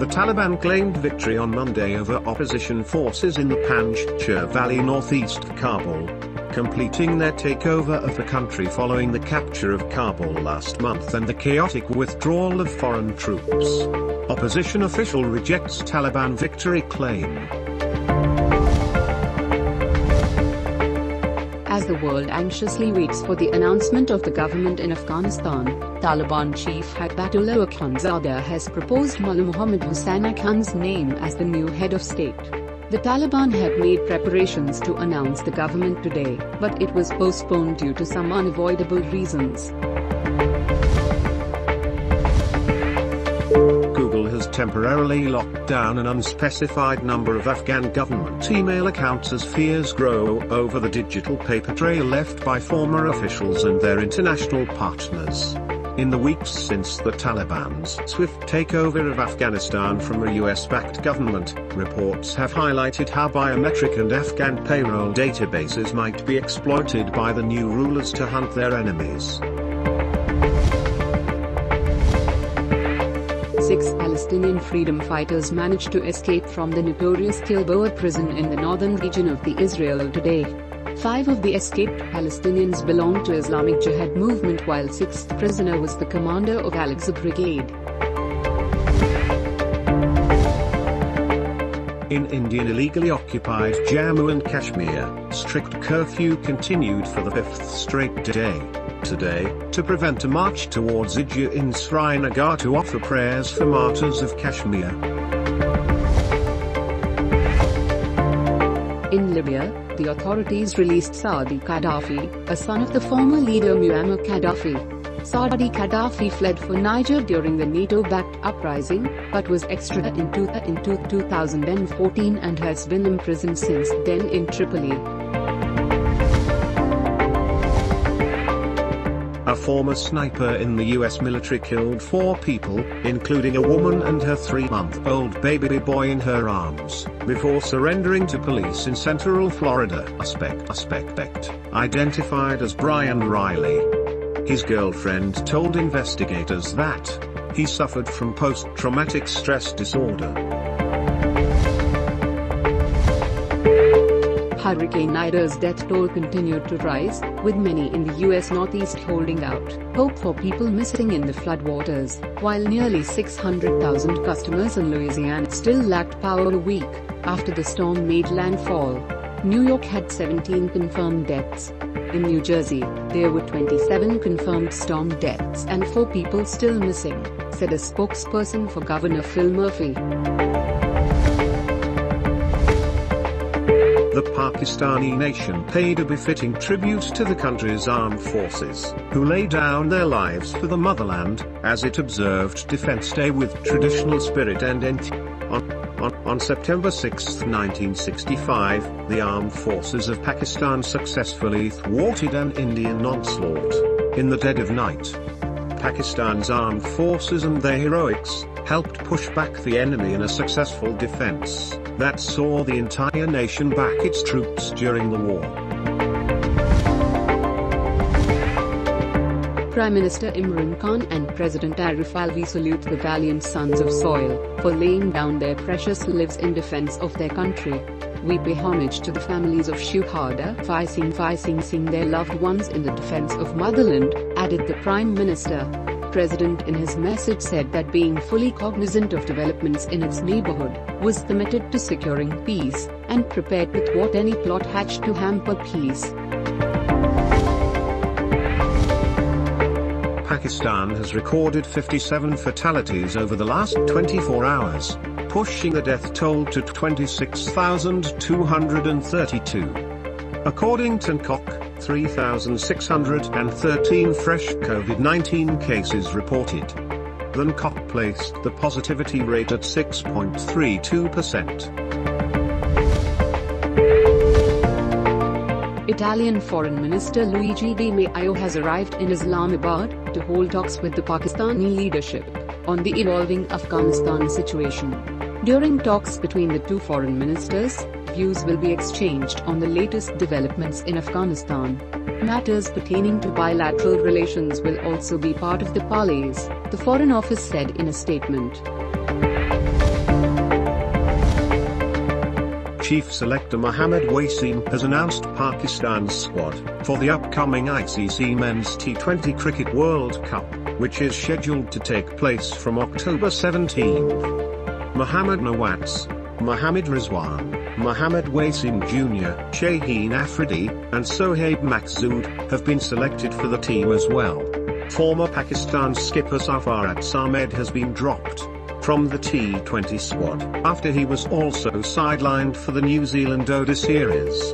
Taliban claimed victory on Monday over opposition forces in the Panjshir Valley northeast of Kabul, completing their takeover of the country following the capture of Kabul last month and the chaotic withdrawal of foreign troops. Opposition official rejects Taliban victory claim. As the world anxiously waits for the announcement of the government in Afghanistan, Taliban chief Haibatullah Akhundzada has proposed Mullah Muhammad Hussain Khan's name as the new head of state. The Taliban had made preparations to announce the government today, but it was postponed due to some unavoidable reasons. Google has temporarily locked down an unspecified number of Afghan government email accounts as fears grow over the digital paper trail left by former officials and their international partners. In the weeks since the Taliban's swift takeover of Afghanistan from a US-backed government, reports have highlighted how biometric and Afghan payroll databases might be exploited by the new rulers to hunt their enemies. 6 Palestinian freedom fighters managed to escape from the notorious Gilboa prison in the northern region of the Israel today. 5 of the escaped Palestinians belonged to Islamic Jihad movement while 6th prisoner was the commander of Al-Aqsa Brigade. In Indian illegally occupied Jammu and Kashmir, strict curfew continued for the 5th straight day. Today, to prevent a march towards Idja in Srinagar to offer prayers for martyrs of Kashmir. In Libya, the authorities released Saadi Gaddafi, a son of the former leader Muammar Gaddafi. Saadi Gaddafi fled for Niger during the NATO-backed uprising, but was extradited in 2014 and has been imprisoned since then in Tripoli. A former sniper in the US military killed 4 people, including a woman and her 3-month-old baby boy in her arms, before surrendering to police in Central Florida. Suspect identified as Brian Riley. His girlfriend told investigators that he suffered from post-traumatic stress disorder. Hurricane Ida's death toll continued to rise, with many in the U.S. Northeast holding out hope for people missing in the floodwaters, while nearly 600,000 customers in Louisiana still lacked power a week after the storm made landfall. New York had 17 confirmed deaths. In New Jersey, there were 27 confirmed storm deaths and 4 people still missing, said a spokesperson for Governor Phil Murphy. The Pakistani nation paid a befitting tribute to the country's armed forces, who lay down their lives for the motherland, as it observed Defense Day with traditional spirit and on September 6, 1965, the armed forces of Pakistan successfully thwarted an Indian onslaught. In the dead of night, Pakistan's armed forces and their heroics helped push back the enemy in a successful defense that saw the entire nation back its troops during the war. Prime Minister Imran Khan and President Arif Alvi salute the valiant sons of soil for laying down their precious lives in defense of their country. We pay homage to the families of Shuhada fighting their loved ones in the defense of motherland, added the Prime Minister. President in his message said that being fully cognizant of developments in its neighborhood, was committed to securing peace, and prepared with what any plot hatched to hamper peace. Pakistan has recorded 57 fatalities over the last 24 hours, pushing the death toll to 26,232. According to NCOC, 3,613 fresh COVID-19 cases reported. The NCOC placed the positivity rate at 6.32%. Italian Foreign Minister Luigi Di Maio has arrived in Islamabad to hold talks with the Pakistani leadership on the evolving Afghanistan situation. During talks between the two foreign ministers, views will be exchanged on the latest developments in Afghanistan. Matters pertaining to bilateral relations will also be part of the parleys, the Foreign Office said in a statement. Chief Selector Mohammad Wasim has announced Pakistan's squad for the upcoming ICC Men's T20 Cricket World Cup, which is scheduled to take place from October 17. Mohammad Nawaz, Mohammad Rizwan, Mohammad Wasim Jr., Shaheen Afridi, and Sohaib Maqsood have been selected for the team as well. Former Pakistan skipper Sarfaraz Ahmed has been dropped from the T20 squad after he was also sidelined for the New Zealand ODI series.